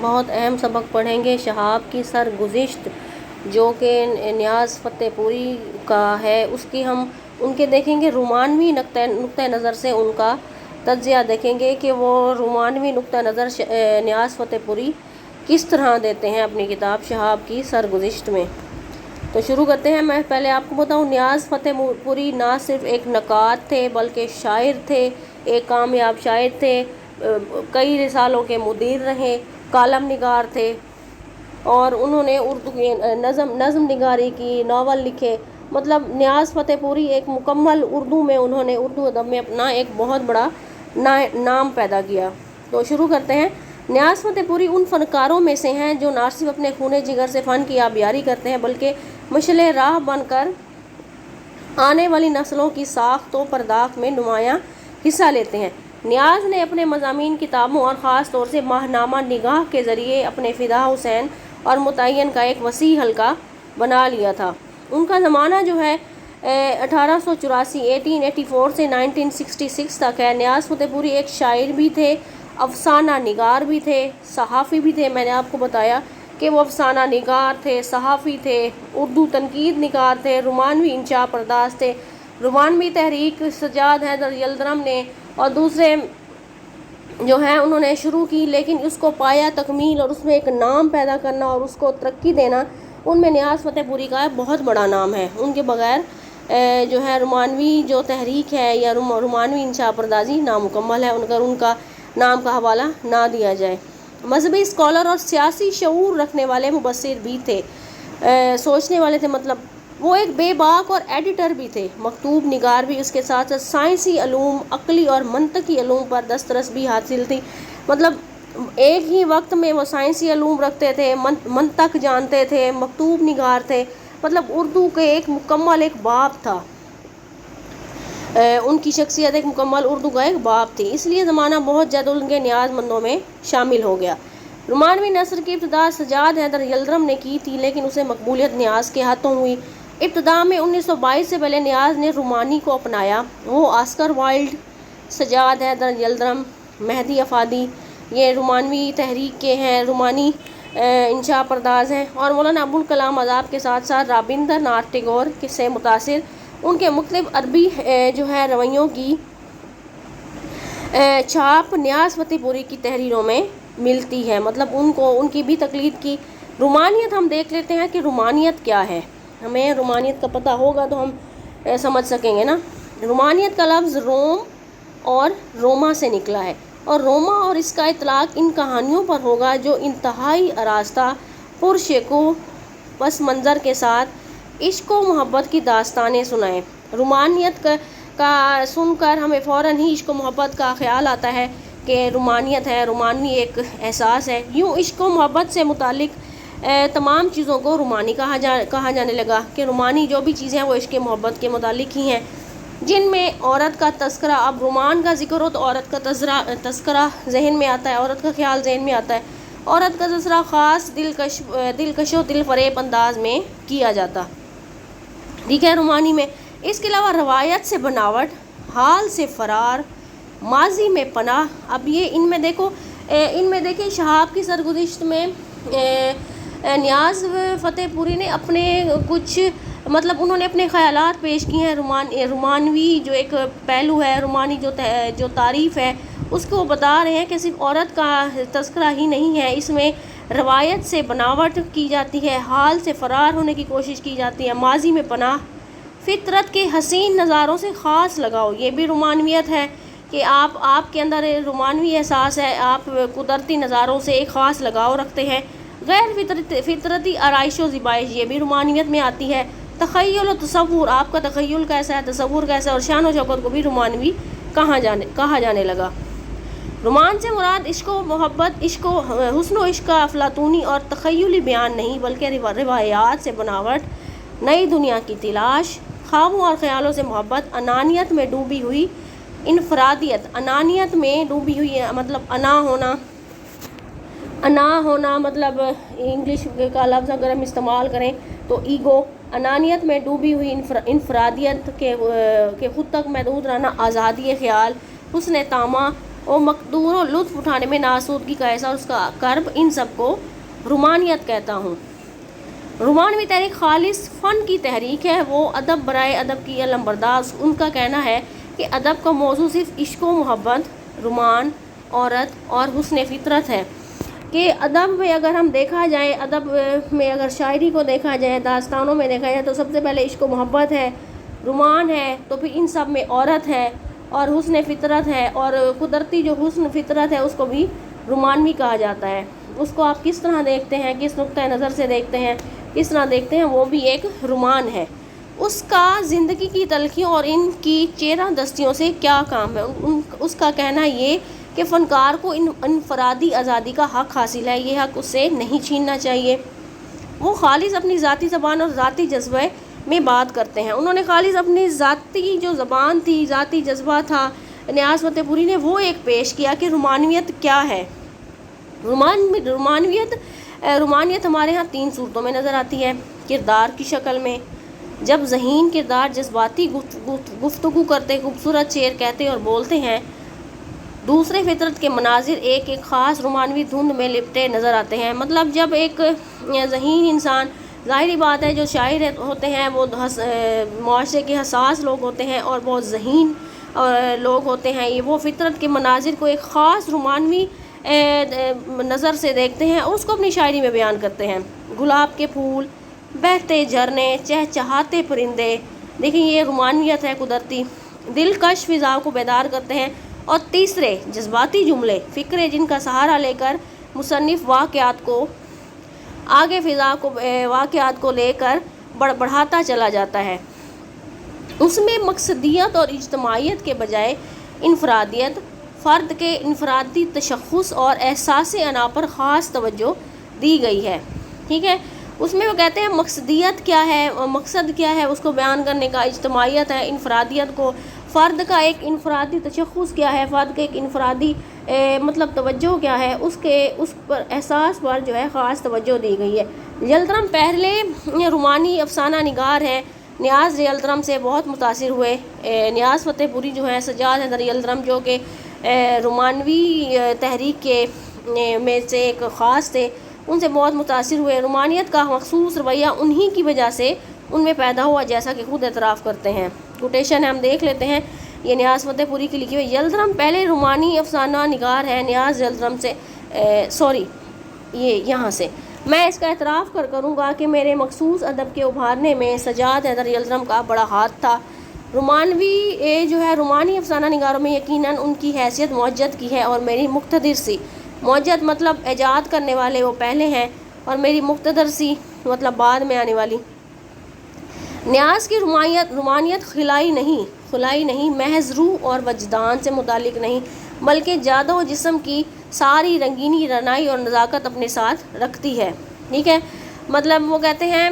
بہت اہم سبق پڑھیں گے شہاب کی سرگزشت جو کہ نیاز فتح پوری کا ہے، اس کی ہم ان کے دیکھیں گے رومانوی نقطہ نظر سے ان کا تجزیہ دیکھیں گے کہ وہ رومانوی نقطہ نظر نیاز فتح پوری کس طرح دیتے ہیں اپنی کتاب شہاب کی سرگزشت میں۔ تو شروع کرتے ہیں۔ میں پہلے آپ کو بتاؤں، نیاز فتح پوری نہ صرف ایک نقاد تھے بلکہ شاعر تھے، ایک کامیاب شاعر تھے، کئی رسالوں کے مدیر رہے، کالم نگار تھے، اور انہوں نے اردو کی نظم نگاری کی، ناول لکھے۔ مطلب نیاز فتح پوری ایک مکمل اردو میں انہوں نے اردو ادب میں اپنا ایک بہت بڑا نام پیدا کیا۔ تو شروع کرتے ہیں۔ نیاز فتح پوری ان فنکاروں میں سے ہیں جو نہ صرف اپنے خون جگر سے فن کی آبیاری کرتے ہیں بلکہ مشعل راہ بن کر آنے والی نسلوں کی ساخت و پرداخت میں نمایاں حصہ لیتے ہیں۔ نیاز نے اپنے مضامین، کتابوں اور خاص طور سے ماہنامہ نگاہ کے ذریعے اپنے فدا حسین اور متعین کا ایک وسیع حلقہ بنا لیا تھا۔ ان کا زمانہ جو ہے 1884 سے 1966 تک ہے۔ نیاز فتح پوری ایک شاعر بھی تھے، افسانہ نگار بھی تھے، صحافی بھی تھے۔ میں نے آپ کو بتایا کہ وہ افسانہ نگار تھے، صحافی تھے، اردو تنقید نگار تھے، رومانوی انشاء پرداز تھے۔ رومانوی تحریک سجاد حیدر یلدرم نے اور دوسرے جو ہیں انہوں نے شروع کی، لیکن اس کو پایا تکمیل اور اس میں ایک نام پیدا کرنا اور اس کو ترقی دینا، ان میں نیاز فتح پوری کا بہت بڑا نام ہے۔ ان کے بغیر جو ہے رومانوی جو تحریک ہے یا رومانوی انشاء پردازی نامکمل ہے، ان کا نام کا حوالہ نہ دیا جائے۔ مذہبی اسکالر اور سیاسی شعور رکھنے والے مبصر بھی تھے، سوچنے والے تھے۔ مطلب وہ ایک بے باک اور ایڈیٹر بھی تھے، مکتوب نگار بھی، اس کے ساتھ ساتھ سائنسی علوم، عقلی اور منطقی علوم پر دسترس بھی حاصل تھی۔ مطلب ایک ہی وقت میں وہ سائنسی علوم رکھتے تھے، منطق جانتے تھے، مکتوب نگار تھے۔ مطلب اردو کے ایک مکمل ایک باب تھا، ان کی شخصیت ایک مکمل اردو کا ایک باب تھی، اس لیے زمانہ بہت جلد ان کے نیاز مندوں میں شامل ہو گیا۔ رومانوی نثر کی ابتدا سجاد حیدر یلدرم نے کی تھی، لیکن اسے مقبولیت نیاز کے ہاتھوں ہوئی۔ ابتدا میں 1922 سے پہلے نیاز نے رومانی کو اپنایا۔ وہ آسکر وائلڈ، سجاد حیدر یلدرم، مہدی افادی یہ رومانوی تحریک کے ہیں، رومانی انشاء پرداز ہیں، اور مولانا ابوالکلام آزاد کے ساتھ ساتھ رابندر ناتھ ٹیگور سے متاثر ان کے مختلف عربی جو ہے رویوں کی چھاپ نیاز فتح پوری کی تحریروں میں ملتی ہے۔ مطلب ان کی بھی تقلید کی۔ رومانیت ہم دیکھ لیتے ہیں کہ رومانیت کیا ہے، ہمیں رومانیت کا پتہ ہوگا تو ہم سمجھ سکیں گے نا۔ رومانیت کا لفظ روم اور روما سے نکلا ہے، اور روما اور اس کا اطلاق ان کہانیوں پر ہوگا جو انتہائی آراستہ، پرشکوہ پس منظر کے ساتھ عشق و محبت کی داستانیں سنائیں۔ رومانیت کا سن کر ہمیں فوراً ہی عشق و محبت کا خیال آتا ہے کہ رومانیت ہے، رومانوی ایک احساس ہے۔ یوں عشق و محبت سے متعلق تمام چیزوں کو رومانی کہا جانے لگا کہ رومانی جو بھی چیزیں ہیں وہ عشق محبت کے متعلق ہی ہیں، جن میں عورت کا تذکرہ، اب رومان کا ذکر ہو تو عورت کا تذکرہ ذہن میں آتا ہے، عورت کا خیال ذہن میں آتا ہے، عورت کا تذکرہ خاص دلکش و دل فریب انداز میں کیا جاتا، ٹھیک ہے، رومانی میں۔ اس کے علاوہ روایت سے بناوٹ، حال سے فرار، ماضی میں پناہ۔ اب یہ ان میں دیکھیں شہاب کی سرگزشت میں نیاز فتح پوری نے اپنے کچھ مطلب انہوں نے اپنے خیالات پیش کیے ہیں۔ رومانوی جو ایک پہلو ہے، رومانی جو تعریف ہے، اس کو بتا رہے ہیں کہ صرف عورت کا تذکرہ ہی نہیں ہے، اس میں روایت سے بناوٹ کی جاتی ہے، حال سے فرار ہونے کی کوشش کی جاتی ہے، ماضی میں پناہ، فطرت کے حسین نظاروں سے خاص لگاؤ۔ یہ بھی رومانویت ہے کہ آپ کے اندر رومانوی احساس ہے، آپ قدرتی نظاروں سے ایک خاص لگاؤ رکھتے ہیں۔ غیر فطرتی آرائش و زیبائش، یہ بھی رومانویت میں آتی ہے۔ تخیل و تصور، آپ کا تخیل کیسا ہے، تصور کیسا ہے، اور شان و شوکت کو بھی رومانوی کہا جانے لگا۔ رومان سے مراد عشق و محبت، حسن و عشق کا افلاطونی اور تخیلی بیان نہیں بلکہ روایات سے بناوٹ، نئی دنیا کی تلاش، خوابوں اور خیالوں سے محبت، انانیت میں ڈوبی ہوئی انفرادیت، انانیت میں ڈوبی ہوئی مطلب انا ہونا مطلب انگلش کا لفظ اگر ہم استعمال کریں تو ایگو، انانیت میں ڈوبی ہوئی انفرادیت کے خود تک محدود رہنا، آزادی خیال، حسن طامع، اور مقدور و لطف اٹھانے میں ناسودگی کا احساس، اس کا کرب، ان سب کو رومانیت کہتا ہوں۔ رومانوی تحریک خالص فن کی تحریک ہے، وہ ادب برائے ادب کی علم بردار۔ ان کا کہنا ہے کہ ادب کا موضوع صرف عشق و محبت، رومان، عورت اور حسن فطرت ہے، کہ ادب میں اگر ہم دیکھا جائے، ادب میں اگر شاعری کو دیکھا جائے، داستانوں میں دیکھا جائے، تو سب سے پہلے عشق و محبت ہے، رومان ہے، تو پھر ان سب میں عورت ہے اور حسن فطرت ہے، اور قدرتی جو حسن فطرت ہے اس کو بھی رومانوی کہا جاتا ہے۔ اس کو آپ کس طرح دیکھتے ہیں، کس نقطۂ نظر سے دیکھتے ہیں، کس طرح دیکھتے ہیں، وہ بھی ایک رومان ہے۔ اس کا زندگی کی تلخیوں اور ان کی چیرہ دستیوں سے کیا کام ہے؟ اس کا کہنا یہ کہ فنکار کو انفرادی آزادی کا حق حاصل ہے، یہ حق اس سے نہیں چھیننا چاہیے۔ وہ خالص اپنی ذاتی زبان اور ذاتی جذبے میں بات کرتے ہیں۔ انہوں نے خالص اپنی ذاتی جو زبان تھی، ذاتی جذبہ تھا، نیاز فتح پوری نے وہ ایک پیش کیا کہ رومانویت کیا ہے۔ رومانیت ہمارے ہاں 3 صورتوں میں نظر آتی ہے۔ کردار کی شکل میں، جب ذہین کردار جذباتی گفتگو کرتے، خوبصورت شعر کہتے اور بولتے ہیں۔ دوسرے، فطرت کے مناظر ایک ایک خاص رومانوی دھند میں لپٹے نظر آتے ہیں۔ مطلب جب ایک ذہین انسان، ظاہری بات ہے جو شاعر ہوتے ہیں وہ معاشرے کے حساس لوگ ہوتے ہیں اور بہت ذہین لوگ ہوتے ہیں، یہ وہ فطرت کے مناظر کو ایک خاص رومانوی نظر سے دیکھتے ہیں اور اس کو اپنی شاعری میں بیان کرتے ہیں۔ گلاب کے پھول، بہتے جھرنے، چہچہاتے پرندے، دیکھیں یہ رومانیت ہے قدرتی، دلکش فضاؤں کو بیدار کرتے ہیں۔ اور تیسرے، جذباتی جملے، فکرے جن کا سہارا لے کر مصنف واقعات کو آگے، واقعات کو لے کر بڑھاتا چلا جاتا ہے۔ اس میں مقصدیت اور اجتماعیت کے بجائے انفرادیت، فرد کے انفرادی تشخص اور احساس انا پر خاص توجہ دی گئی ہے۔ ٹھیک ہے، اس میں وہ کہتے ہیں مقصدیت کیا ہے، مقصد کیا ہے اس کو بیان کرنے کا، اجتماعیت ہے، انفرادیت کو، فرد کا ایک انفرادی تشخص کیا ہے، فرد کے ایک انفرادی مطلب توجہ کیا ہے، اس پر احساس پر جو ہے خاص توجہ دی گئی ہے۔ یلدرم پہلے رومانی افسانہ نگار ہیں، نیاز یلدرم سے بہت متاثر ہوئے۔ نیاز فتح پوری جو ہیں، سجاد حیدر یلدرم جو کہ رومانوی تحریک کے میں سے ایک خاص تھے، ان سے بہت متاثر ہوئے۔ رومانیت کا مخصوص رویہ انہی کی وجہ سے ان میں پیدا ہوا، جیسا کہ خود اعتراف کرتے ہیں۔ کوٹیشن ہم دیکھ لیتے ہیں، یہ نیاز فتح پوری کی لکھی ہوئی۔ یلدرم پہلے رومانی افسانہ نگار ہے، نیاز یلدرم سے یہاں سے میں اس کا اعتراف کروں گا کہ میرے مخصوص ادب کے ابھارنے میں سجاد حیدر یلدرم کا بڑا ہاتھ تھا۔ رومانی افسانہ نگاروں میں یقیناً ان کی حیثیت موجد کی ہے اور میری مقتدر سی، موجد مطلب ایجاد کرنے والے وہ پہلے ہیں، اور میری مقتدر سی مطلب بعد میں آنے والی۔ نیاز کی رومانیت خلائی نہیں، محض روح اور وجدان سے متعلق نہیں، بلکہ جادہ و جسم کی ساری رنگینی، رعنائی اور نزاکت اپنے ساتھ رکھتی ہے۔ ٹھیک ہے، مطلب وہ کہتے ہیں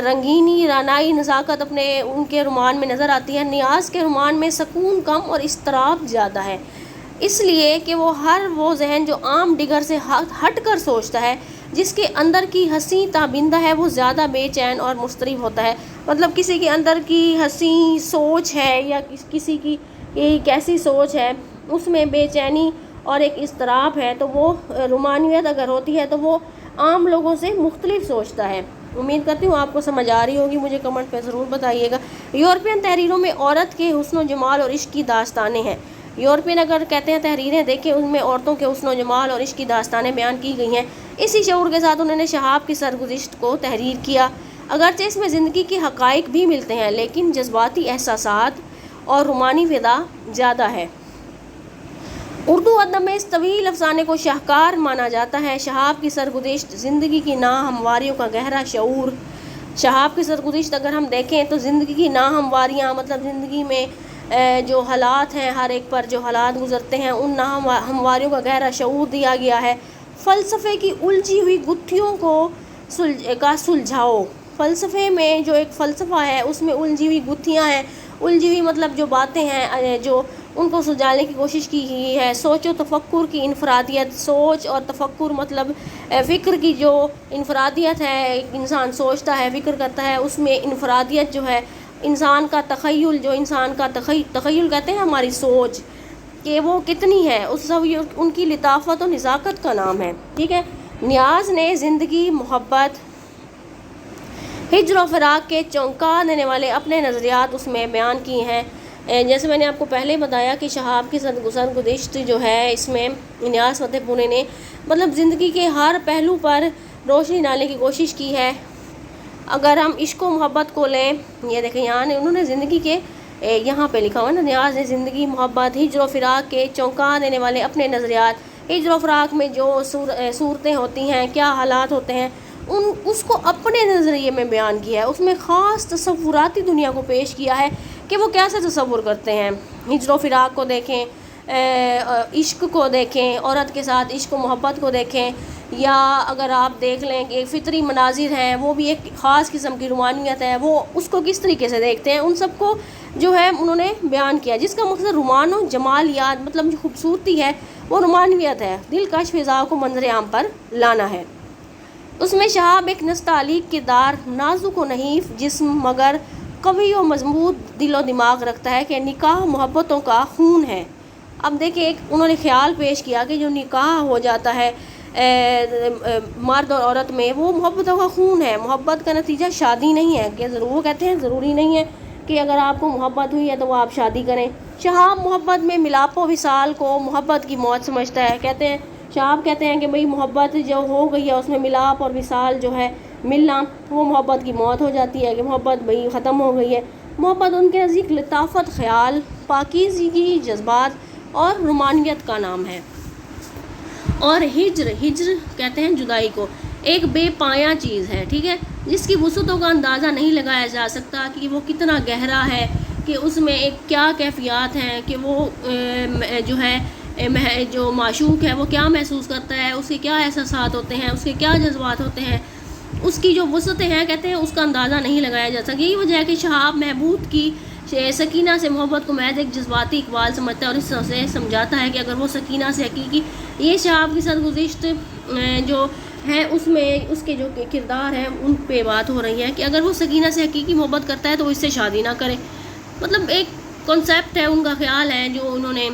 رنگینی، رعنائی، نزاکت ان کے رومان میں نظر آتی ہے۔ نیاز کے رومان میں سکون کم اور اضطراب زیادہ ہے، اس لیے کہ وہ ذہن جو عام ڈگر سے ہٹ کر سوچتا ہے، جس کے اندر کی حسین تابندہ ہے، وہ زیادہ بے چین اور مضطرب ہوتا ہے۔ مطلب کسی کے اندر کی حسین سوچ ہے یا کسی کی کیسی سوچ ہے، اس میں بے چینی اور ایک اضطراب ہے، تو وہ رومانیت اگر ہوتی ہے تو وہ عام لوگوں سے مختلف سوچتا ہے۔ امید کرتی ہوں آپ کو سمجھ آ رہی ہوگی، مجھے کمنٹ پہ ضرور بتائیے گا۔ یورپین تحریروں میں عورت کے حسن و جمال اور عشق کی داستانیں ہیں۔ یورپین اگر کہتے ہیں تحریریں دیکھیں، ان میں عورتوں کے حسن و جمال اور عشق کی داستانیں بیان کی گئی ہیں۔ اسی شعور کے ساتھ انہوں نے شہاب کی سرگزشت کو تحریر کیا، اگرچہ اس میں زندگی کے حقائق بھی ملتے ہیں، لیکن جذباتی احساسات اور رومانی فضا زیادہ ہے۔ اردو ادب میں اس طویل افسانے کو شاہکار مانا جاتا ہے۔ شہاب کی سرگزشت، زندگی کی ناہمواریوں کا گہرا شعور۔ شہاب کی سرگزشت اگر ہم دیکھیں تو زندگی کی ناہمواریاں، مطلب زندگی میں جو حالات ہیں، ہر ایک پر جو حالات گزرتے ہیں، ان ناہمواریوں کا گہرا شعور دیا گیا ہے۔ فلسفے کی الجھی ہوئی گتھیوں کا سلجھاؤ، فلسفے میں جو ایک فلسفہ ہے اس میں الجھی ہوئی گتھیاں ہیں، الجھی ہوئی مطلب جو باتیں ہیں جو ان کو سلجھانے کی کوشش کی گئی ہے۔ سوچ و تفکر کی انفرادیت، سوچ اور تفکر مطلب فکر کی جو انفرادیت ہے، ایک انسان سوچتا ہے، فکر کرتا ہے، اس میں انفرادیت جو ہے، انسان کا تخیل، جو انسان کا تخیل کہتے ہیں ہماری سوچ، کہ وہ کتنی ہے، اس ان کی لطافت و نزاکت کا نام ہے، ٹھیک ہے۔ نیاز نے زندگی، محبت، ہجر و فراق کے چونکا دینے والے اپنے نظریات اس میں بیان کیے ہیں۔ جیسے میں نے آپ کو پہلے بتایا کہ شہاب کی سرگزشت جو ہے اس میں نیاز فتح پوری نے مطلب زندگی کے ہر پہلو پر روشنی ڈالنے کی کوشش کی ہے۔ اگر ہم عشق و محبت کو لیں، یہ دیکھیں یہاں انہوں نے زندگی کے یہاں پہ لکھا ہوا نا، نیاز نے زندگی، محبت، ہجر و فراق کے چونکا دینے والے اپنے نظریات، ہجر و فراق میں جو صورتیں ہوتی ہیں، کیا حالات ہوتے ہیں، اس کو اپنے نظریے میں بیان کیا ہے۔ اس میں خاص تصوراتی دنیا کو پیش کیا ہے کہ وہ کیسے تصور کرتے ہیں۔ ہجر و فراق کو دیکھیں، عشق کو دیکھیں، عورت کے ساتھ عشق و محبت کو دیکھیں، یا اگر آپ دیکھ لیں کہ فطری مناظر ہیں، وہ بھی ایک خاص قسم کی روحانیت ہے، وہ اس کو کس طریقے سے دیکھتے ہیں، ان سب کو جو ہے انہوں نے بیان کیا، جس کا مقصد رومان و جمالیات مطلب جو خوبصورتی ہے وہ رومانویت ہے، دلکش فضا کو منظر عام پر لانا ہے۔ اس میں شہاب ایک نستعلیق کردار، نازک و نحیف جسم مگر قوی و مضبوط دل و دماغ رکھتا ہے کہ نکاح محبتوں کا خون ہے۔ اب دیکھیں ایک انہوں نے خیال پیش کیا کہ جو نکاح ہو جاتا ہے مرد اور عورت میں، وہ محبتوں کا خون ہے، محبت کا نتیجہ شادی نہیں ہے، کہ ضرور کہتے ہیں ضروری نہیں ہے کہ اگر آپ کو محبت ہوئی ہے تو وہ آپ شادی کریں۔ شہاب محبت میں ملاپ و وصال کو محبت کی موت سمجھتا ہے، کہتے ہیں شہاب کہتے ہیں کہ بھئی محبت جو ہو گئی ہے اس میں ملاپ اور وصال جو ہے ملنا، وہ محبت کی موت ہو جاتی ہے، کہ محبت بھئی ختم ہو گئی ہے۔ محبت ان کے نزدیک لطافت، خیال، پاکیزگی، جذبات اور رومانیت کا نام ہے۔ اور ہجر کہتے ہیں جدائی کو، ایک بے پایاں چیز ہے، ٹھیک ہے، جس کی وسعتوں کا اندازہ نہیں لگایا جا سکتا کہ وہ کتنا گہرا ہے، کہ اس میں ایک کیا کیفیات ہیں، کہ وہ جو ہے جو معشوق ہے وہ کیا محسوس کرتا ہے، اس کے کیا احساسات ہوتے ہیں، اس کے کیا جذبات ہوتے ہیں، اس کی جو وسعتیں ہیں کہتے ہیں اس کا اندازہ نہیں لگایا جا سکتا۔ یہی وجہ ہے کہ شہاب محبوب کی سکینہ سے محبت کو محض ایک جذباتی اقبال سمجھتا ہے، اور اس سے سمجھاتا ہے کہ اگر وہ سکینہ سے حقیقی، یہ شہاب کی سرگزشت جو ہے اس میں اس کے جو کردار ہیں ان پہ بات ہو رہی ہے کہ اگر وہ سکینہ سے حقیقی محبت کرتا ہے تو وہ اس سے شادی نہ کرے۔ مطلب ایک کنسیپٹ ہے، ان کا خیال ہے جو انہوں نے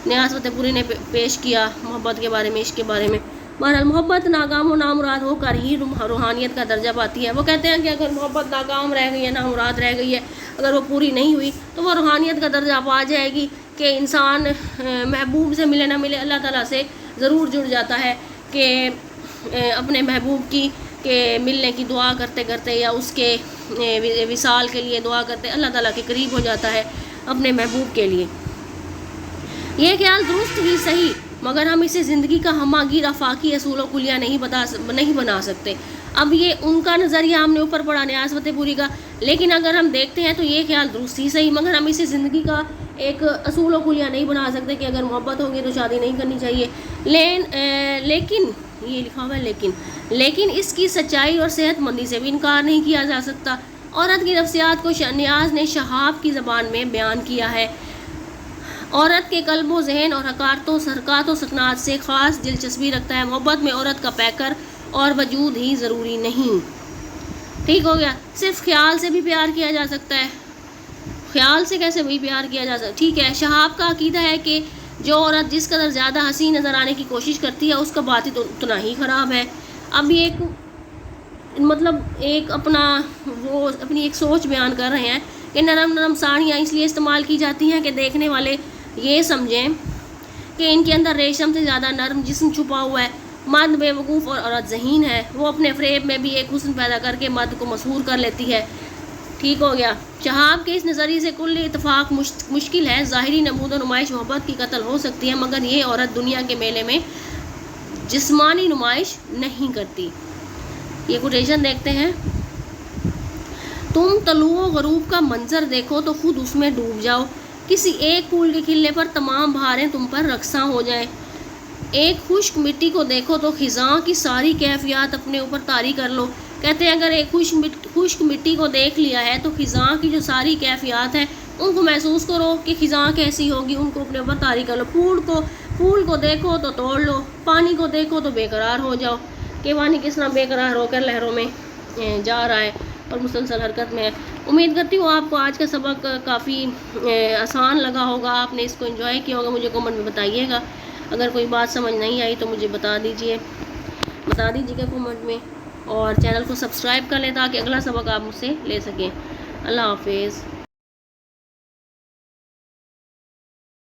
نیاز فتح پوری نے پیش کیا محبت کے بارے میں، عشق کے بارے میں۔ بہرحال محبت ناکام و نامراد ہو کر ہی روحانیت کا درجہ پاتی ہے۔ وہ کہتے ہیں کہ اگر محبت ناکام رہ گئی ہے، نامراد رہ گئی ہے، اگر وہ پوری نہیں ہوئی تو وہ روحانیت کا درجہ پا جائے گی، کہ انسان محبوب سے ملے نہ ملے اللہ تعالیٰ سے ضرور جڑ جاتا ہے، کہ اپنے محبوب کی کہ ملنے کی دعا کرتے کرتے یا اس کے وصال کے لیے دعا کرتے اللہ تعالیٰ کے قریب ہو جاتا ہے اپنے محبوب کے لیے۔ یہ خیال درست ہی صحیح، مگر ہم اسے زندگی کا ہماگیر آفاقی اصول و کلیہ نہیں بنا سکتے۔ اب یہ ان کا نظریہ ہم نے اوپر پڑھا نیاز فتح پوری کا، لیکن اگر ہم دیکھتے ہیں تو یہ خیال درست ہی صحیح، مگر ہم اسے زندگی کا ایک اصول و کلیہ نہیں بنا سکتے کہ اگر محبت ہوگی تو شادی نہیں کرنی چاہیے۔ لیکن یہ لکھا ہوا ہے لیکن اس کی سچائی اور صحت مندی سے بھی انکار نہیں کیا جا سکتا۔ عورت کی نفسیات کو نیاز نے شہاب کی زبان میں بیان کیا ہے۔ عورت کے قلب و ذہن اور حرکات و سکنات سے خاص دلچسپی رکھتا ہے۔ محبت میں عورت کا پیکر اور وجود ہی ضروری نہیں۔ ٹھیک ہو گیا، صرف خیال سے بھی پیار کیا جا سکتا ہے۔ خیال سے کیسے بھی پیار کیا جا سکتا؟ ٹھیک ہے، شہاب کا عقیدہ ہے کہ جو عورت جس قدر زیادہ حسین نظر آنے کی کوشش کرتی ہے اس کا باطن اتنا ہی خراب ہے۔ اب یہ ایک اپنی ایک سوچ بیان کر رہے ہیں کہ نرم ساڑیاں اس لیے استعمال کی جاتی ہیں کہ دیکھنے والے یہ سمجھیں کہ ان کے اندر ریشم سے زیادہ نرم جسم چھپا ہوا ہے۔ مرد بے وقوف اور عورت ذہین ہے، وہ اپنے فریب میں بھی ایک حسن پیدا کر کے مرد کو مسحور کر لیتی ہے۔ ٹھیک ہو گیا، شہاب کے اس نظریے سے کل اتفاق مشکل ہے۔ ظاہری نمود و نمائش محبت کی قتل ہو سکتی ہے، مگر یہ عورت دنیا کے میلے میں جسمانی نمائش نہیں کرتی۔ یہ کوٹیشن دیکھتے ہیں، تم طلوع و غروب کا منظر دیکھو تو خود اس میں ڈوب جاؤ، کسی ایک پھول کے کھلنے پر تمام بہاریں تم پر رقصاں ہو جائیں۔ ایک خشک مٹی کو دیکھو تو خزاں کی ساری کیفیات اپنے اوپر طاری کر لو۔ کہتے ہیں اگر ایک خشک مٹی کو دیکھ لیا ہے تو خزاں کی جو ساری کیفیات ہیں ان کو محسوس کرو کہ خزاں کیسی ہوگی، ان کو اپنے اوپر طاری کر لو۔ پھول کو دیکھو تو توڑ لو، پانی کو دیکھو تو بے قرار ہو جاؤ کہ پانی کس طرح بے قرار ہو کر لہروں میں جا رہا ہے۔ اور مسلسل حرکت میں ہے۔ امید کرتی ہوں آپ کو آج کا سبق کافی آسان لگا ہوگا، آپ نے اس کو انجوائے کیا ہوگا۔ مجھے کمنٹ میں بتائیے گا، اگر کوئی بات سمجھ نہیں آئی تو مجھے بتا دیجیے گا کمنٹ میں، اور چینل کو سبسکرائب کر لیں تاکہ اگلا سبق آپ مجھ سے لے سکیں۔ اللہ حافظ۔